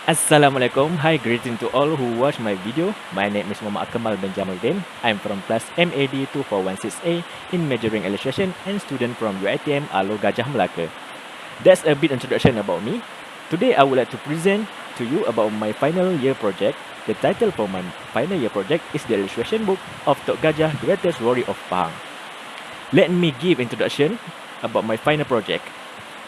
Assalamualaikum. Hi, greeting to all who watch my video. My name is Mohamad Akmal bin Jamaluddin. I'm from class MAD 2416A in Majoring Illustration and student from UiTM Alo Gajah Melaka. That's a bit introduction about me. Today I would like to present to you about my final year project. The title for my final year project is the illustration book of Tok Gajah, Greatest Warrior of Pahang. Let me give introduction about my final project.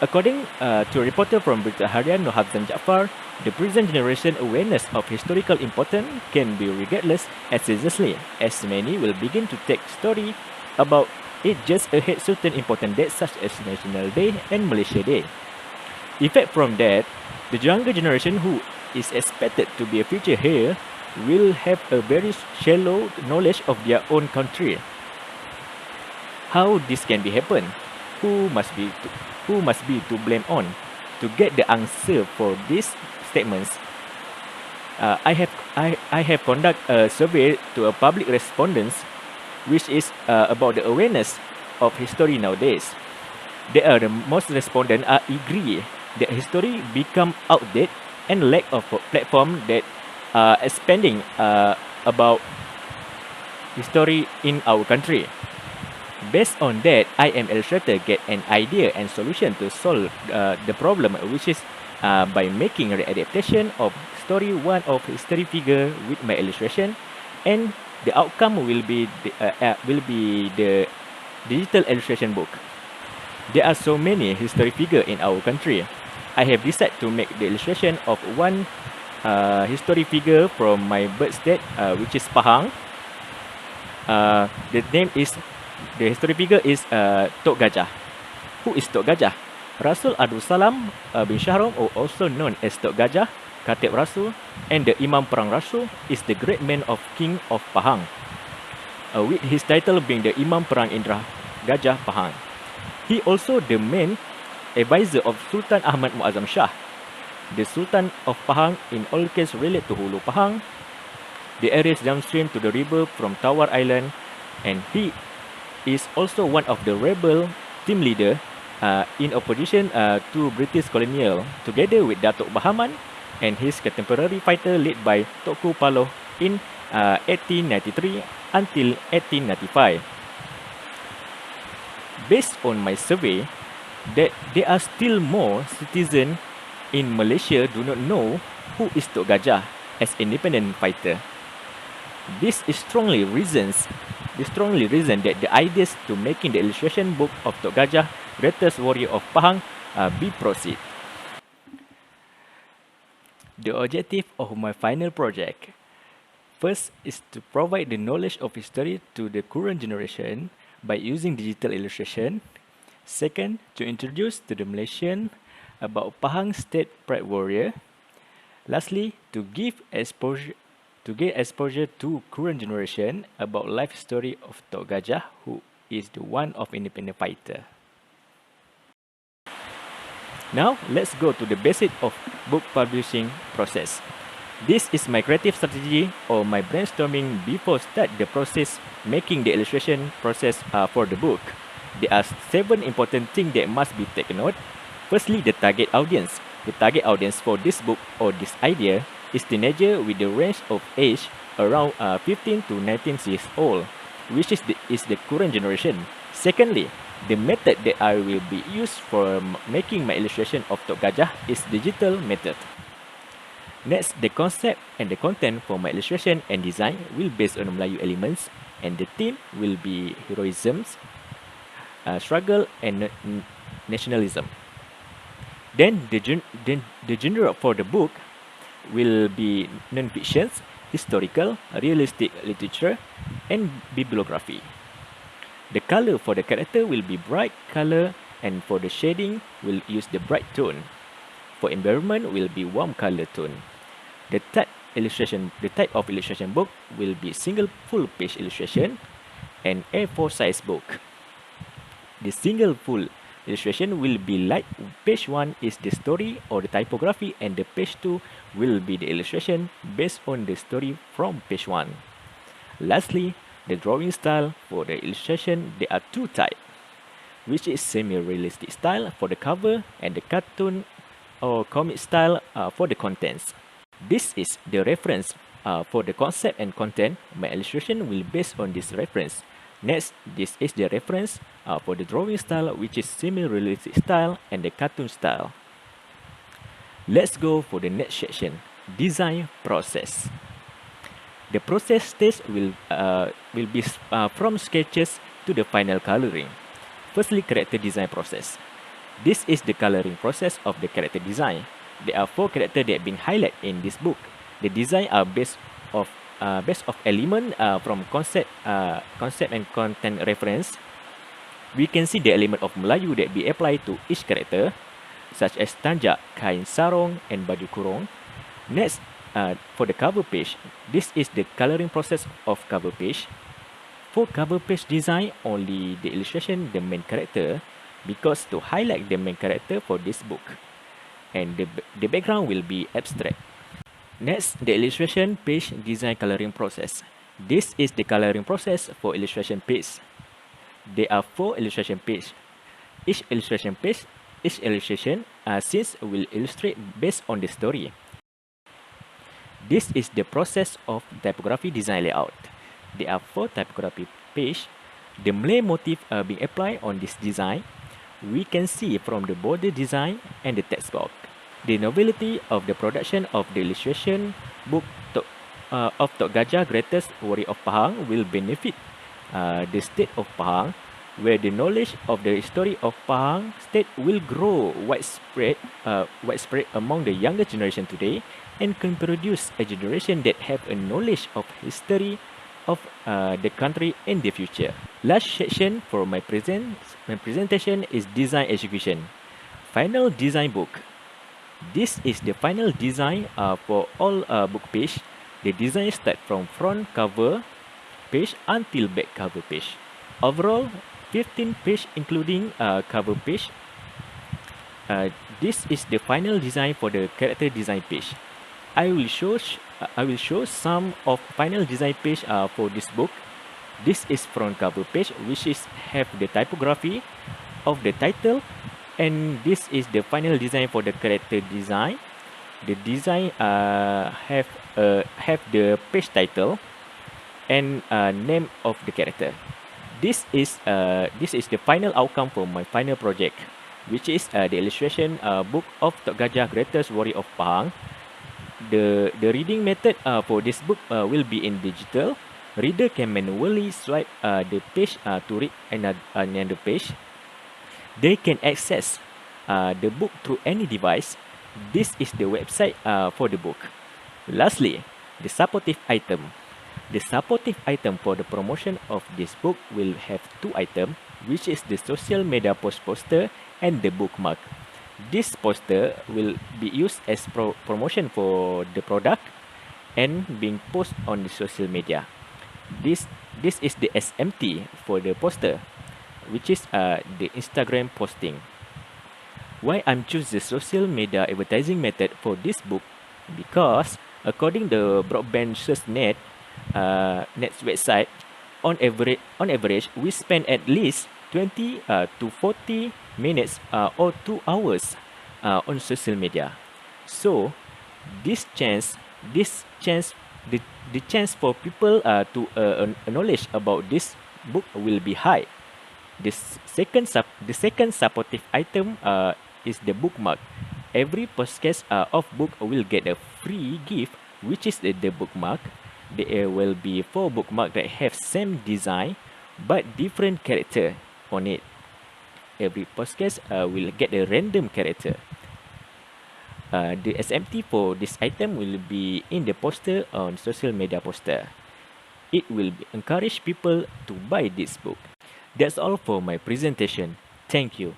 According to a reporter from Berita Harian Nur Hafzan Jaafar, the present generation awareness of historical importance can be regardless as seriously, as many will begin to take story about it just ahead certain important dates such as National Day and Malaysia Day. Effect from that, the younger generation who is expected to be a future heir will have a very shallow knowledge of their own country. How this can be happen? Who must be to blame on? To get the answer for these statements, I have conduct a survey to a public respondents, which is about the awareness of history nowadays. The most respondents are agree that history become outdated and lack of platform that expanding about history in our country. Based on that, I am illustrator get an idea and solution to solve the problem, which is by making an adaptation of story one of history figure with my illustration, and the outcome will be the digital illustration book. There are so many history figure in our country. I have decided to make the illustration of one history figure from my birth state, which is Pahang. The history figure is Tok Gajah. Who is Tok Gajah? Rasul Abdul Salam bin Shahram, or also known as Tok Gajah, Khatib Rasul, and the Imam Perang Rasul, is the great man of King of Pahang, with his title being the Imam Perang Indra Gajah Pahang. He also the main advisor of Sultan Ahmad Muazzam Shah, the Sultan of Pahang, in all cases related to Hulu Pahang, the areas downstream to the river from Tawar Island, and he is also one of the rebel team leader in opposition to British colonial, together with Datuk Bahaman and his contemporary fighter led by Toku Paloh in 1893 until 1895. Based on my survey, that there are still more citizens in Malaysia do not know who is Tok Gajah as independent fighter. This strongly reason that the ideas to making the illustration book of Tok Gajah, Greatest Warrior of Pahang, be proceed. The objective of my final project, first, is to provide the knowledge of history to the current generation by using digital illustration. Second, to introduce to the Malaysian about Pahang State Pride Warrior. Lastly, to give exposure to current generation about life story of Tok Gajah, who is the one of independent fighter. Now, let's go to the basic of book publishing process. This is my creative strategy or my brainstorming before start the process making the illustration process for the book. There are 7 important things that must be taken note. Firstly, the target audience. The target audience for this book or this idea is teenager with the range of age around 15 to 19 years old, which is the current generation. Secondly, the method that I will be used for making my illustration of Tok Gajah is digital method. Next, the concept and the content for my illustration and design will based on Melayu elements, and the theme will be heroism, struggle, and nationalism. Then the genre for the book will be non-fiction, historical, realistic literature, and bibliography. The color for the character will be bright color, and for the shading, we'll use the bright tone. For environment, will be warm color tone. The type of illustration book will be single full page illustration and A4 size book. The single full illustration will be like page 1 is the story or the typography, and the page 2 will be the illustration based on the story from page 1. Lastly, the drawing style for the illustration, there are 2 types, which is semi-realistic style for the cover and the cartoon or comic style for the contents. This is the reference for the concept and content. My illustration will based on this reference. Next, this is the reference for the drawing style, which is semi-realistic style and the cartoon style. Let's go for the next section, design process. The process stage will be from sketches to the final coloring. Firstly, character design process. This is the coloring process of the character design. There are 4 characters that have been highlighted in this book. The design are based of element from concept and content reference. We can see the element of Melayu that be applied to each character, such as tanjak, kain sarong, and baju kurung. Next, for the cover page, this is the coloring process of cover page. For cover page design, only the illustration the main character, because to highlight the main character for this book, and the background will be abstract. Next, the illustration page design coloring process. This is the coloring process for illustration page. There are 4 illustration page. Each illustration since will illustrate based on the story. This is the process of typography design layout. There are 4 typography page. The Malay motif are being applied on this design. We can see from the border design and the text box. The novelty of the production of the illustration book of Tok Gajah Greatest Warrior of Pahang will benefit the state of Pahang, where the knowledge of the history of Pahang state will grow widespread among the younger generation today, and can produce a generation that have a knowledge of history of the country in the future. Last section for my presentation is design execution. Final design book. This is the final design for all book page. The design start from front cover page until back cover page. Overall, 15 page including cover page. This is the final design for the character design page. I will show some of final design page for this book. This is front cover page, which is have the typography of the title, and this is the final design for the character design. The design have the page title and name of the character. This is the final outcome for my final project, which is the illustration book of Tok Gajah Greatest Warrior of Pahang. The reading method for this book will be in digital. Reader can manually swipe the page to read another page. They can access the book through any device. This is the website for the book. Lastly, the supportive item. The supportive item for the promotion of this book will have 2 items, which is the social media poster and the bookmark. This poster will be used as promotion for the product and being posted on the social media. This is the SMT for the poster, which is the Instagram posting. Why I'm choose the social media advertising method for this book? Because according the broadband search net's website, on average we spend at least 20 to 40 minutes or 2 hours on social media. So the chance for people to knowledge about this book will be high. The second supportive item is the bookmark. Every podcast of book will get a free gift, which is the bookmark. There will be 4 bookmark that have same design but different character on it. Every podcast will get a random character. The SMT for this item will be in the poster on social media poster. It will encourage people to buy this book. That's all for my presentation. Thank you.